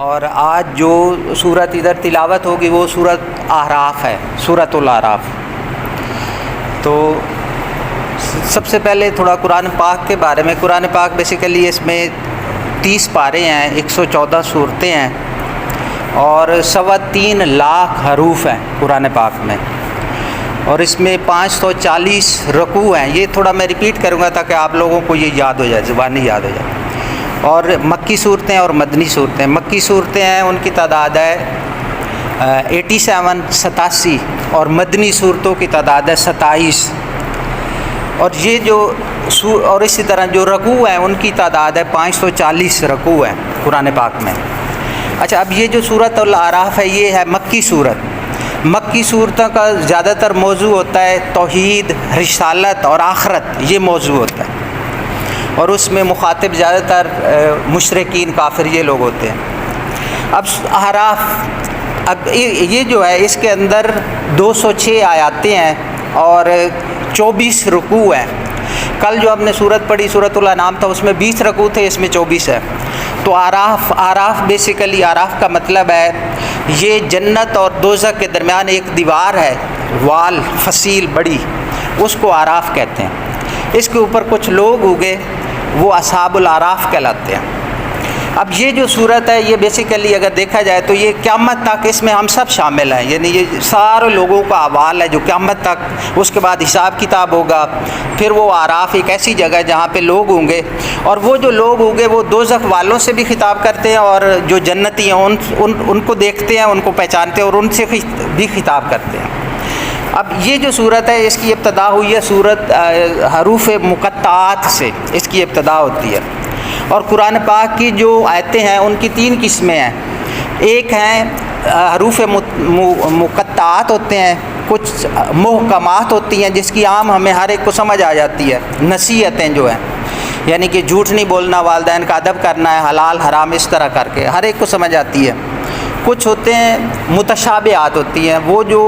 اور آج جو صورت ادھر تلاوت ہوگی وہ صورت اعراف ہے، صورت الاعراف۔ تو سب سے پہلے تھوڑا قرآن پاک کے بارے میں۔ قرآن پاک بیسیکلی اس میں 30 پارے ہیں، 114 صورتیں ہیں اور 3.25 لاکھ حروف ہیں قرآن پاک میں، اور اس میں 540 رکوع ہیں۔ یہ تھوڑا میں ریپیٹ کروں گا تاکہ آپ لوگوں کو یہ یاد ہو جائے، زبانی یاد ہو جائے۔ اور مکی صورتیں اور مدنی صورتیں۔ مکی صورتیں ہیں ان کی تعداد ہے 87 اور مدنی صورتوں کی تعداد ہے 27۔ اور یہ جو اور اسی طرح جو رکوع ہیں ان کی تعداد ہے 540 رکوع ہیں قرآن پاک میں۔ اچھا، اب یہ جو صورت الاعراف ہے یہ ہے مکی صورت۔ مکی صورتوں کا زیادہ تر موضوع ہوتا ہے توحید، رسالت اور آخرت، یہ موضوع ہوتا ہے، اور اس میں مخاطب زیادہ تر مشرکین، کافر، یہ لوگ ہوتے ہیں۔ اب اعراف، اب یہ جو ہے اس کے اندر 206 آیاتیں ہیں اور 24 رکوع ہیں۔ کل جو ہم نے صورت پڑھی سورۃ الانعام تھا، اس میں 20 رکوع تھے، اس میں 24 ہے۔ تو اعراف بیسیکلی، اعراف کا مطلب ہے یہ جنت اور دوزخ کے درمیان ایک دیوار ہے، وال فصیل بڑی، اس کو اعراف کہتے ہیں۔ اس کے اوپر کچھ لوگ ہوگے، وہ اصحاب الاعراف کہلاتے ہیں۔ اب یہ جو صورت ہے یہ بیسیکلی اگر دیکھا جائے تو یہ قیامت تک اس میں ہم سب شامل ہیں، یعنی یہ سارے لوگوں کا احوال ہے جو قیامت تک، اس کے بعد حساب کتاب ہوگا۔ پھر وہ اعراف ایک ایسی جگہ ہے جہاں پہ لوگ ہوں گے، اور وہ جو لوگ ہوں گے وہ دوزخ والوں سے بھی خطاب کرتے ہیں، اور جو جنتی ہیں ان کو دیکھتے ہیں، ان کو پہچانتے ہیں اور ان سے بھی خطاب کرتے ہیں۔ اب یہ جو صورت ہے اس کی ابتدا ہوئی ہے صورت حروف مقطعات سے، اس کی ابتدا ہوتی ہے۔ اور قرآن پاک کی جو آیتیں ہیں ان کی 3 قسمیں ہیں۔ ایک ہیں حروف مقطعات ہوتے ہیں، کچھ محکمات ہوتی ہیں جس کی عام ہمیں ہر ایک کو سمجھ آ جاتی ہے، نصیحتیں جو ہیں، یعنی کہ جھوٹ نہیں بولنا، والدین کا ادب کرنا ہے، حلال حرام اس طرح کر کے ہر ایک کو سمجھ آتی ہے۔ کچھ ہوتے ہیں متشابہات ہوتی ہیں، وہ جو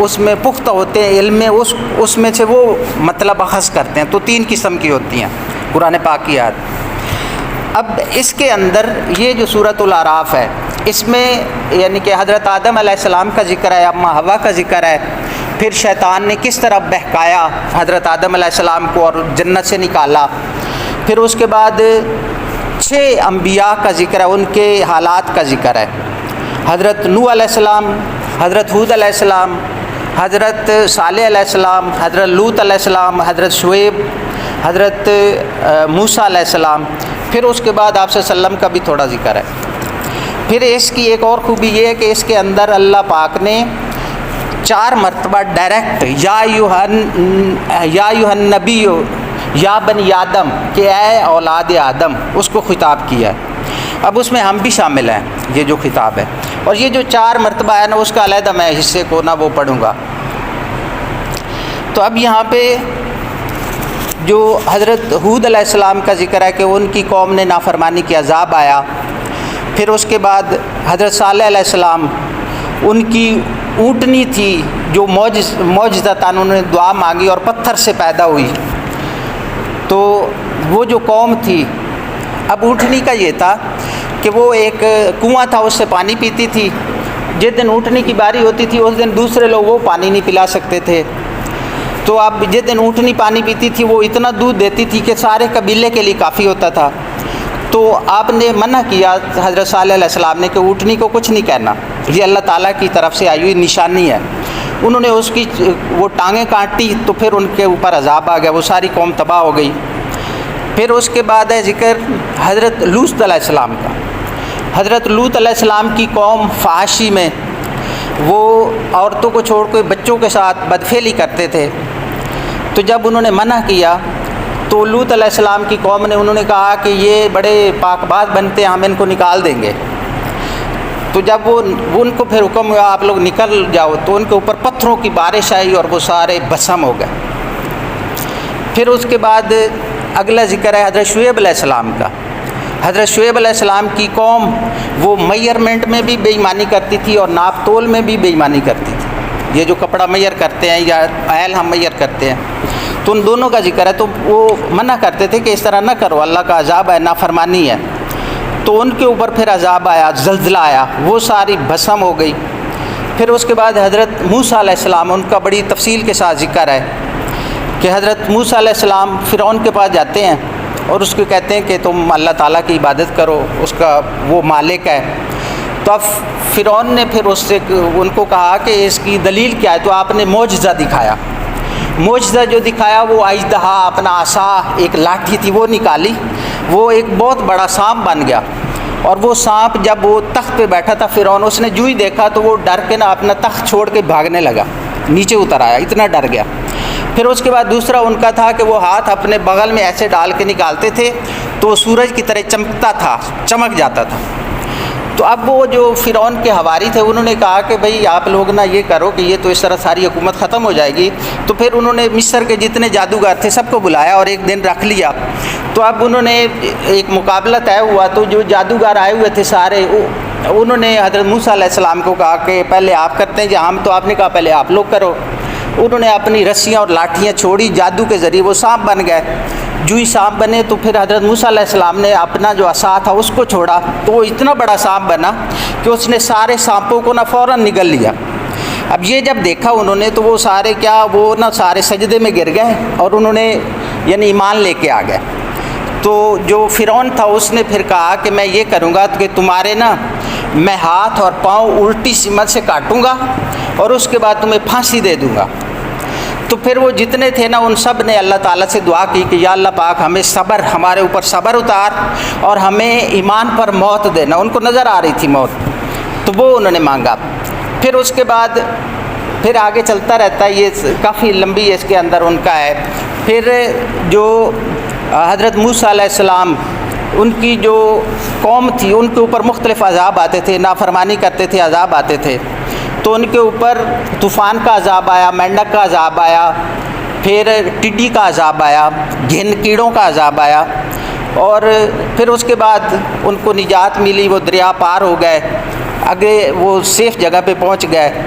اس میں پختہ ہوتے ہیں علم میں، اس میں سے وہ مطلب اخذ کرتے ہیں۔ تو 3 قسم کی ہوتی ہیں قرآن پاک کی آیات۔ اب اس کے اندر یہ جو سورۃ الاعراف ہے، اس میں یعنی کہ حضرت آدم علیہ السلام کا ذکر ہے، اماں حوا کا ذکر ہے، پھر شیطان نے کس طرح بہکایا حضرت آدم علیہ السلام کو اور جنت سے نکالا، پھر اس کے بعد 6 انبیاء کا ذکر ہے، ان کے حالات کا ذکر ہے۔ حضرت نوح علیہ السلام، حضرت ہود علیہ السلام، حضرت صالح علیہ السلام، حضرت لوط علیہ السلام، حضرت شعیب، حضرت موسیٰ علیہ السلام، پھر اس کے بعد آپ صلی اللہ علیہ وسلم کا بھی تھوڑا ذکر ہے۔ پھر اس کی ایک اور خوبی یہ ہے کہ اس کے اندر اللہ پاک نے 4 مرتبہ ڈائریکٹ یا ایھا النبی یا بنی آدم، کہ اے اولاد آدم، اس کو خطاب کیا ہے۔ اب اس میں ہم بھی شامل ہیں، یہ جو خطاب ہے، اور یہ جو 4 مرتبہ ہے نا، اس کا علیحدہ میں حصے کو نا وہ پڑھوں گا۔ تو اب یہاں پہ جو حضرت ہود علیہ السلام کا ذکر ہے کہ ان کی قوم نے نافرمانی کی، عذاب آیا۔ پھر اس کے بعد حضرت صالح علیہ السلام، ان کی اونٹنی تھی جو معجزتاً انہوں نے دعا مانگی اور پتھر سے پیدا ہوئی۔ تو وہ جو قوم تھی، اب اونٹنی کا یہ تھا کہ وہ ایک کنواں تھا، اس سے پانی پیتی تھی۔ جس دن اونٹنی کی باری ہوتی تھی اس دن دوسرے لوگ وہ پانی نہیں پلا سکتے تھے، تو اب جس دن اونٹنی پانی پیتی تھی وہ اتنا دودھ دیتی تھی کہ سارے قبیلے کے لیے کافی ہوتا تھا۔ تو آپ نے منع کیا حضرت صالح علیہ السلام نے کہ اونٹنی کو کچھ نہیں کہنا، یہ اللہ تعالیٰ کی طرف سے آئی ہوئی نشانی ہے۔ انہوں نے اس کی وہ ٹانگیں کاٹی تو پھر ان کے اوپر عذاب آ گیا، وہ ساری قوم تباہ ہو گئی۔ پھر اس کے بعد ہے ذکر حضرت لوط علیہ السلام کا۔ حضرت لوط علیہ السلام کی قوم فحاشی میں، وہ عورتوں کو چھوڑ کے بچوں کے ساتھ بدفعلی کرتے تھے۔ تو جب انہوں نے منع کیا تو لوط علیہ السلام کی قوم نے، انہوں نے کہا کہ یہ بڑے پاک باز بنتے ہیں، ہم ان کو نکال دیں گے۔ تو جب وہ ان کو پھر حکم ہوا آپ لوگ نکل جاؤ، تو ان کے اوپر پتھروں کی بارش آئی اور وہ سارے بھسم ہو گئے۔ پھر اس کے بعد اگلا ذکر ہے حضرت شعیب علیہ السلام کا۔ حضرت شعیب علیہ السلام کی قوم وہ میئرمنٹ میں بھی بے ایمانی کرتی تھی اور ناپ تول میں بھی بے ایمانی کرتی تھی۔ یہ جو کپڑا میئر کرتے ہیں یا ایل ہم میئر کرتے ہیں، تو ان دونوں کا ذکر ہے۔ تو وہ منع کرتے تھے کہ اس طرح نہ کرو، اللہ کا عذاب ہے، نافرمانی ہے۔ تو ان کے اوپر پھر عذاب آیا، زلزلہ آیا، وہ ساری بھسم ہو گئی۔ پھر اس کے بعد حضرت موسیٰ علیہ السلام، ان کا بڑی تفصیل کے ساتھ ذکر ہے کہ حضرت موسیٰ علیہ السلام فرعون کے پاس جاتے ہیں اور اس کو کہتے ہیں کہ تم اللہ تعالیٰ کی عبادت کرو، اس کا وہ مالک ہے۔ تو اب فرعون نے پھر اس سے ان کو کہا کہ اس کی دلیل کیا ہے؟ تو آپ نے معجزہ دکھایا۔ معجزہ جو دکھایا وہ اژدہا اپنا عصا، ایک لاٹھی تھی، وہ نکالی، وہ ایک بہت بڑا سانپ بن گیا۔ اور وہ سانپ جب وہ تخت پہ بیٹھا تھا فرعون، اس نے جو ہی دیکھا تو وہ ڈر کے اپنا تخت چھوڑ کے بھاگنے لگا، نیچے اتر آیا، اتنا ڈر گیا۔ پھر اس کے بعد دوسرا ان کا تھا کہ وہ ہاتھ اپنے بغل میں ایسے ڈال کے نکالتے تھے تو وہ سورج کی طرح چمکتا تھا، چمک جاتا تھا۔ تو اب وہ جو فرعون کے حواری تھے انہوں نے کہا کہ بھئی آپ لوگ نہ یہ کرو کہ یہ تو اس طرح ساری حکومت ختم ہو جائے گی۔ تو پھر انہوں نے مصر کے جتنے جادوگر تھے سب کو بلایا اور ایک دن رکھ لیا۔ تو اب انہوں نے ایک مقابلہ طے ہوا، تو جو جادوگر آئے ہوئے تھے سارے، انہوں نے حضرت موسیٰ علیہ السلام کو کہا کہ پہلے آپ کرتے ہیں جہاں ہم، تو آپ نے کہا پہلے آپ لوگ کرو۔ انہوں نے اپنی رسیاں اور لاٹھیاں چھوڑی، جادو کے ذریعے وہ سانپ بن گئے۔ جو ہی سانپ بنے تو پھر حضرت موسیٰ علیہ السلام نے اپنا جو عصا تھا اس کو چھوڑا تو وہ اتنا بڑا سانپ بنا کہ اس نے سارے سانپوں کو فوراً نگل لیا۔ اب یہ جب دیکھا انہوں نے تو وہ سارے وہ سارے سجدے میں گر گئے اور انہوں نے یعنی ایمان لے کے آ گئے۔ تو جو فرعون تھا اس نے پھر کہا کہ میں یہ کروں گا کہ تمہارے میں ہاتھ اور پاؤں الٹی سمت سے کاٹوں گا اور اس کے بعد تمہیں پھانسی دے دوں گا۔ تو پھر وہ جتنے تھے ان سب نے اللہ تعالیٰ سے دعا کی کہ یا اللہ پاک ہمیں صبر، ہمارے اوپر صبر اتار اور ہمیں ایمان پر موت دینا۔ ان کو نظر آ رہی تھی موت، تو وہ انہوں نے مانگا۔ پھر اس کے بعد پھر آگے چلتا رہتا ہے، یہ کافی لمبی اس کے اندر ان کا ہے۔ پھر جو حضرت موسیٰ علیہ السلام، ان کی جو قوم تھی ان کے اوپر مختلف عذاب آتے تھے، نافرمانی کرتے تھے، عذاب آتے تھے۔ تو ان کے اوپر طوفان کا عذاب آیا، مینڈک کا عذاب آیا، پھر ٹڈی کا عذاب آیا، گھن کیڑوں کا عذاب آیا، اور پھر اس کے بعد ان کو نجات ملی، وہ دریا پار ہو گئے، آگے وہ سیف جگہ پہ پہنچ گئے۔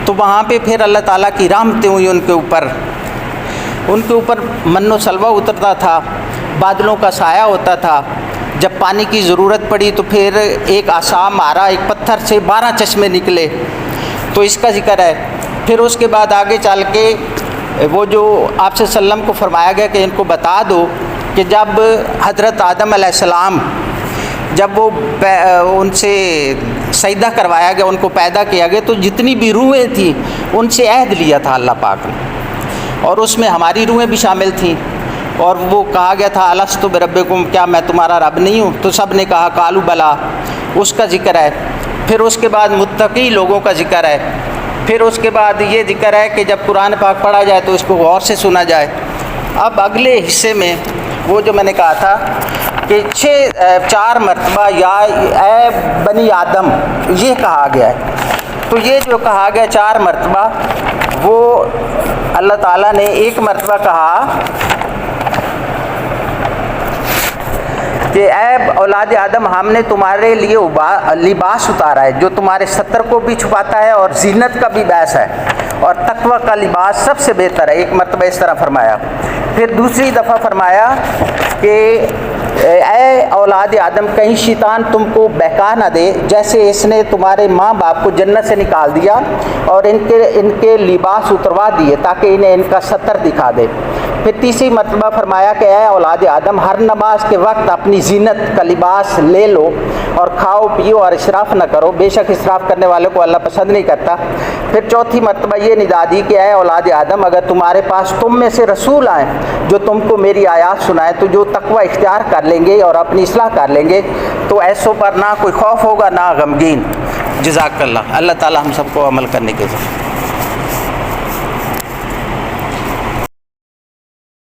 تو وہاں پہ پھر اللہ تعالیٰ کی رحمتیں ہوئی ان کے اوپر من و سلوہ اترتا تھا، بادلوں کا سایہ ہوتا تھا۔ جب پانی کی ضرورت پڑی تو پھر ایک عصا مارا، ایک پتھر سے 12 چشمے نکلے، تو اس کا ذکر ہے۔ پھر اس کے بعد آگے چل کے وہ جو آپ صلی اللہ علیہ وسلم کو فرمایا گیا کہ ان کو بتا دو کہ جب حضرت آدم علیہ السلام، جب وہ ان سے سجدہ کروایا گیا، ان کو پیدا کیا گیا، تو جتنی بھی روحیں تھیں ان سے عہد لیا تھا اللہ پاک نے، اور اس میں ہماری روحیں بھی شامل تھیں۔ اور وہ کہا گیا تھا الستو بربکم، کیا میں تمہارا رب نہیں ہوں؟ تو سب نے کہا قالوا بلا، اس کا ذکر ہے۔ پھر اس کے بعد متقی لوگوں کا ذکر ہے۔ پھر اس کے بعد یہ ذکر ہے کہ جب قرآن پاک پڑھا جائے تو اس کو غور سے سنا جائے۔ اب اگلے حصے میں وہ جو میں نے کہا تھا کہ 4 مرتبہ یا اے بنی آدم یہ کہا گیا ہے، تو یہ جو کہا گیا 4 مرتبہ، وہ اللہ تعالیٰ نے ایک مرتبہ کہا کہ اے اولاد آدم ہم نے تمہارے لیے لباس اتارا ہے جو تمہارے ستر کو بھی چھپاتا ہے اور زینت کا بھی باعث ہے، اور تقوی کا لباس سب سے بہتر ہے۔ ایک مرتبہ اس طرح فرمایا۔ پھر دوسری دفعہ فرمایا کہ اے اولاد آدم کہیں شیطان تم کو بہکا نہ دے، جیسے اس نے تمہارے ماں باپ کو جنت سے نکال دیا اور ان کے لباس اتروا دیے تاکہ انہیں ان کا ستر دکھا دے۔ پھر تیسری مرتبہ فرمایا کہ اے اولاد آدم ہر نماز کے وقت اپنی زینت کا لباس لے لو اور کھاؤ پیو اور اسراف نہ کرو، بے شک اسراف کرنے والوں کو اللہ پسند نہیں کرتا۔ پھر چوتھی مرتبہ یہ ندا دی کہ اے اولاد آدم اگر تمہارے پاس تم میں سے رسول آئیں جو تم کو میری آیات سنائیں تو جو تقوی اختیار کر لیں گے اور اپنی اصلاح کر لیں گے تو ایسوں پر نہ کوئی خوف ہوگا نہ غمگین۔ جزاک اللہ۔ اللہ تعالی ہم سب کو عمل کرنے کے ذریعے